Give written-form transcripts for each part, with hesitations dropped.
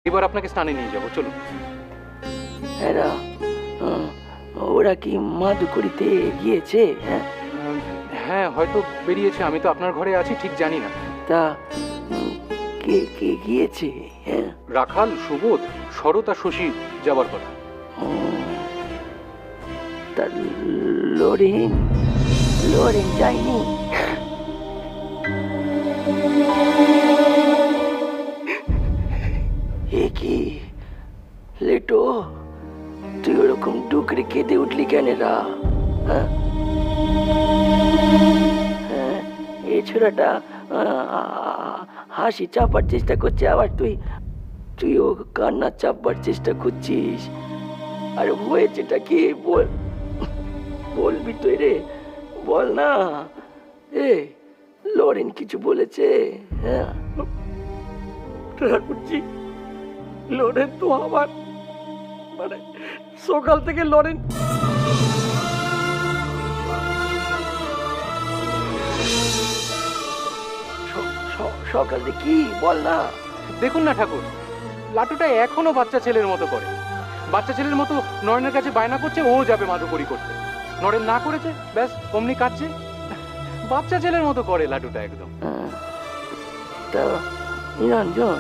এবার আপনাকে স্নানে নিয়ে যাবো, চলুন। এরা ওরা কি মাদুকুরিতে গিয়েছে? হ্যাঁ, হয়তো বেরিয়েছে, আমি তো আপনার ঘরে আছি, ঠিক জানি না। তা কে কে গিয়েছে? রাখাল, সুবোধ, শরৎ আর শশী যাবার কথা। তা লরেন লরেন যায়নি? এ কি লেটো, তুই ওরকম ডুকরে কেঁদে উঠলি কেন রা? এই ছোড়াটা হাসি চাপার চেষ্টা করছে, আবার তুইও কান্না চাপবার চেষ্টা করছিস। আর হয়েছেটা কি বলবি তুই রে, বল না। এ লরেন কিছু বলেছে? হ্যাঁ ঠাকুরজি, লরেন তো আমার মানে সকাল থেকে লরেন সকাল থেকে কি বল না। দেখুন না ঠাকুর, লাটুটা এখনো বাচ্চা ছেলের মতো করে, বাচ্চা ছেলের মতো নরেনের কাছে বায়না করছে ও যাবে মাদুকরি করতে। নরেন না করেছে, ব্যাস অমনি কাঁদছে। বাচ্চা ছেলের মতো করে লাটুটা একদম। তা নিরঞ্জন,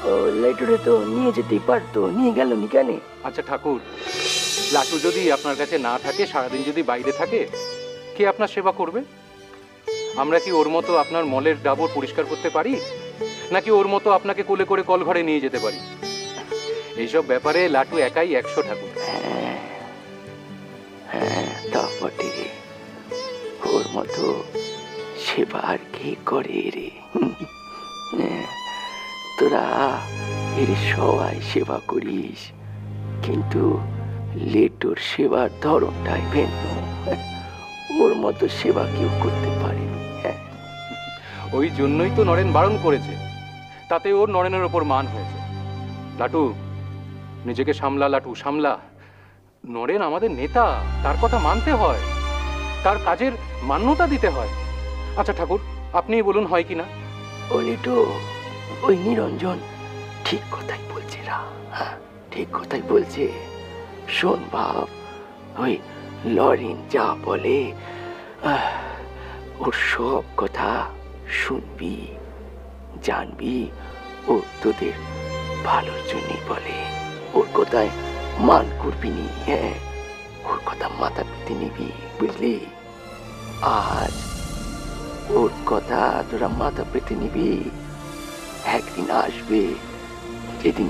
ও লেটুরে তো নিয়ে যেতেই পারতো, নিয়ে গেল নি কেন? আচ্ছা ঠাকুর, লাটু যদি আপনার কাছে না থাকে, সারাদিন যদি বাইরে থাকে, কে আপনার সেবা করবে? আমরা কি ওর মতো আপনার মলের ডাবর পরিষ্কার করতে পারি, নাকি ওর মতো আপনাকে কোলে করে কল ঘরে নিয়ে যেতে পারি? এইসব ব্যাপারে লাটু একাই 100 ঠাকুর। হ্যাঁ তা বটে, ওর মতো সেবা আর কে করে রে? তোরা এর সবাই সেবা করিস, কিন্তু লেটুর সেবার ধরনটাই ভিন্ন। ওর মতো সেবা কেউ করতে পারেনি। ওই জন্যই তো নরেন বারণ করেছে, তাতে ওর নরেনের ওপর মান হয়েছে। লাটু, নিজেকে সামলা লাটু, সামলা। নরেন আমাদের নেতা, তার কথা মানতে হয়, তার কাজের মান্যতা দিতে হয়। আচ্ছা ঠাকুর, আপনিই বলুন হয় কি না? ও লিটু, ওই নিরঞ্জন ঠিক কথাই বলছে রা, ঠিক কথাই বলছে। শোন বাপ, ওই লরেন যা বলে ওর সব কথা শুনবি, জানবি। ও তোদের ভালোর জন্যই বলে, ওর কথায় মান করবি নি। হ্যাঁ, ওর কথা মাথা পেতে নিবি, বুঝলি? আজ ওর কথা তোরা মাথা পেতে নিবি, একদিন আসবে যেদিন